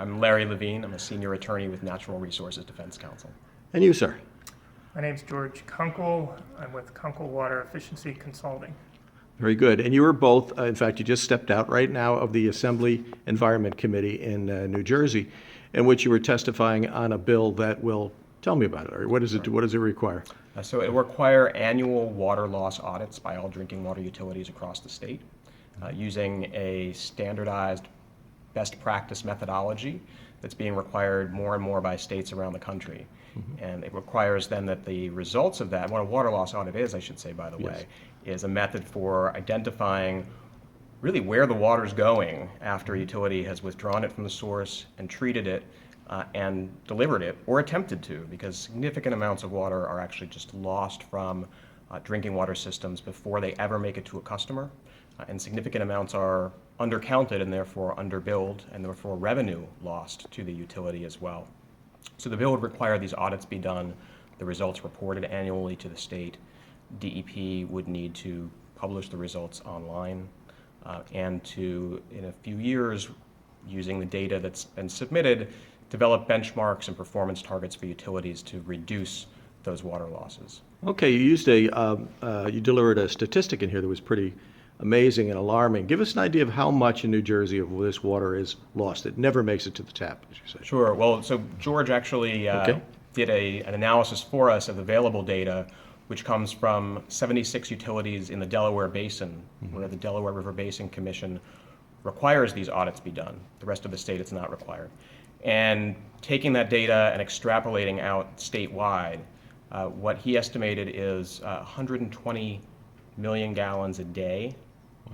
I'm Larry Levine. I'm a senior attorney with Natural Resources Defense Counsel. And you, sir? My name's George Kunkel. I'm with Kunkel Water Efficiency Consulting. Very good. And you were both, in fact, you just stepped out right now of the Assembly Environment Committee in New Jersey, in which you were testifying on a bill that will, tell me about it, or what does it do? What does it require? So it will require annual water loss audits by all drinking water utilities across the state using a standardized best practice methodology that's being required more and more by states around the country. And it requires then that the results of that, what a water loss audit is, I should say, by the way, is a method for identifying really where the water's going after a utility has withdrawn it from the source and treated it and delivered it, or attempted to, because significant amounts of water are actually just lost from drinking water systems before they ever make it to a customer. And significant amounts are undercounted and therefore underbilled, and therefore revenue lost to the utility as well. So the bill would require these audits be done, the results reported annually to the state. DEP would need to publish the results online and to, in a few years, using the data that's been submitted, develop benchmarks and performance targets for utilities to reduce those water losses. Okay, you delivered a statistic in here that was pretty amazing and alarming. Give us an idea of how much in New Jersey of this water is lost. It never makes it to the tap, as you say. Sure. Well, so George actually did an analysis for us of available data, which comes from 76 utilities in the Delaware Basin, where the Delaware River Basin Commission requires these audits be done. The rest of the state, it's not required. And taking that data and extrapolating out statewide, what he estimated is 120 million gallons a day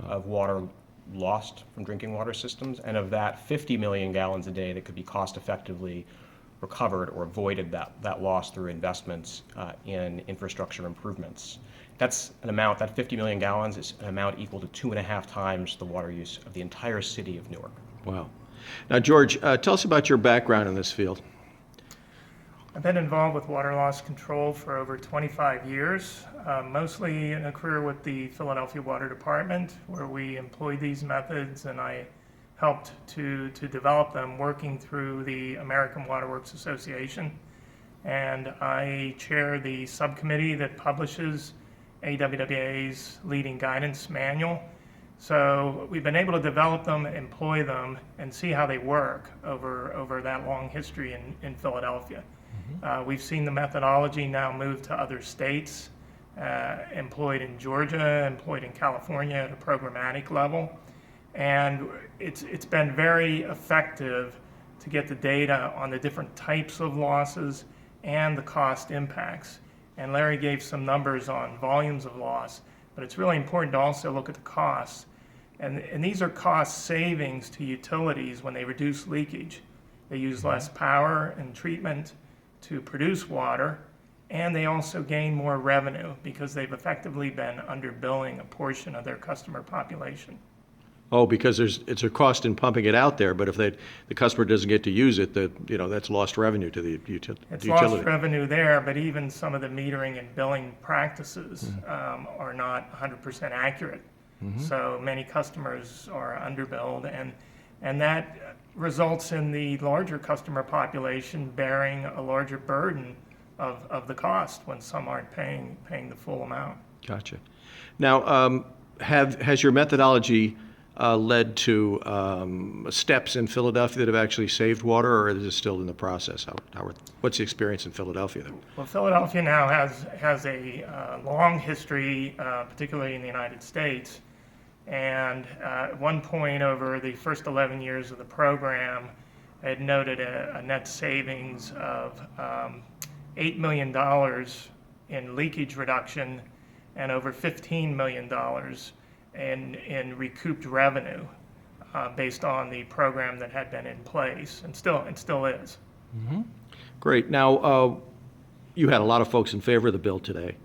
of water lost from drinking water systems, and of that 50 million gallons a day that could be cost effectively recovered or avoided that loss through investments in infrastructure improvements. That's an amount, that 50 million gallons is an amount equal to 2.5 times the water use of the entire city of Newark. Wow. Now, George, tell us about your background in this field. I've been involved with water loss control for over 25 years, mostly in a career with the Philadelphia Water Department, where we employed these methods, and I helped to develop them working through the American Water Works Association. And I chair the subcommittee that publishes AWWA's leading guidance manual. So we've been able to develop them, employ them, and see how they work over that long history in Philadelphia. We've seen the methodology now move to other states, employed in Georgia, employed in California at a programmatic level. And it's been very effective to get the data on the different types of losses and the cost impacts. And Larry gave some numbers on volumes of loss, but it's really important to also look at the costs. And these are cost savings to utilities when they reduce leakage. They use less power and treatment to produce water, and they also gain more revenue because they've effectively been underbilling a portion of their customer population. Oh, because it's a cost in pumping it out there, but if the customer doesn't get to use it, that's lost revenue to the utility. It's lost revenue there, but even some of the metering and billing practices are not 100% accurate. So many customers are underbilled, and that results in the larger customer population bearing a larger burden of the cost when some aren't paying the full amount. Gotcha. Now, has your methodology led to steps in Philadelphia that have actually saved water, or is it still in the process? What's the experience in Philadelphia? Well, Philadelphia now has a long history, particularly in the United States. And at one point over the first 11 years of the program, I had noted a net savings of $8 million in leakage reduction and over $15 million in recouped revenue based on the program that had been in place and still is. Great. Now, you had a lot of folks in favor of the bill today.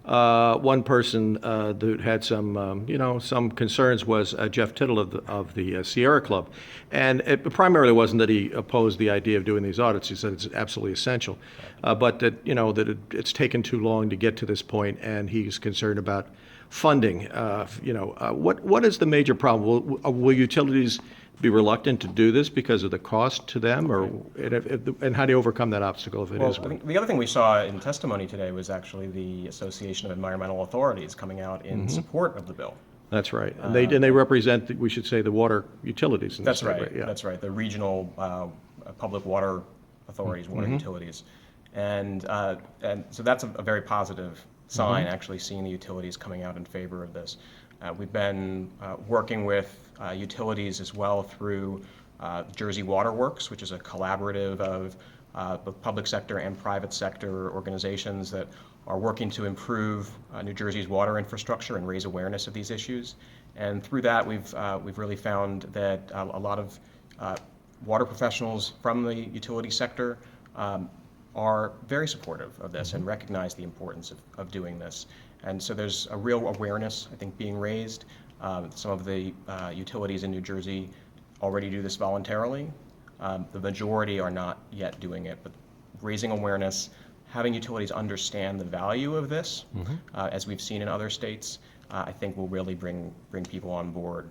One person that had some concerns was Jeff Tittle of the Sierra Club, and it primarily wasn't that he opposed the idea of doing these audits. He said it's absolutely essential, but that it's taken too long to get to this point, and he's concerned about funding. What is the major problem? Will utilities be reluctant to do this because of the cost to them, or, and how do you overcome that obstacle if it Well, is I one? think the other thing we saw in testimony today was actually the Association of Environmental Authorities coming out in support of the bill. That's right. And they represent, we should say, the water utilities in the That's state, right. Yeah. That's right. The regional public water authorities, water utilities, and so that's a very positive sign. Actually, seeing the utilities coming out in favor of this. We've been working with utilities as well through Jersey Water Works, which is a collaborative of both public sector and private sector organizations that are working to improve New Jersey's water infrastructure and raise awareness of these issues. And through that, we've really found that a lot of water professionals from the utility sector are very supportive of this and recognize the importance of doing this. And so there's a real awareness, I think, being raised. Some of the utilities in New Jersey already do this voluntarily. The majority are not yet doing it, but raising awareness, having utilities understand the value of this, as we've seen in other states, I think will really bring people on board.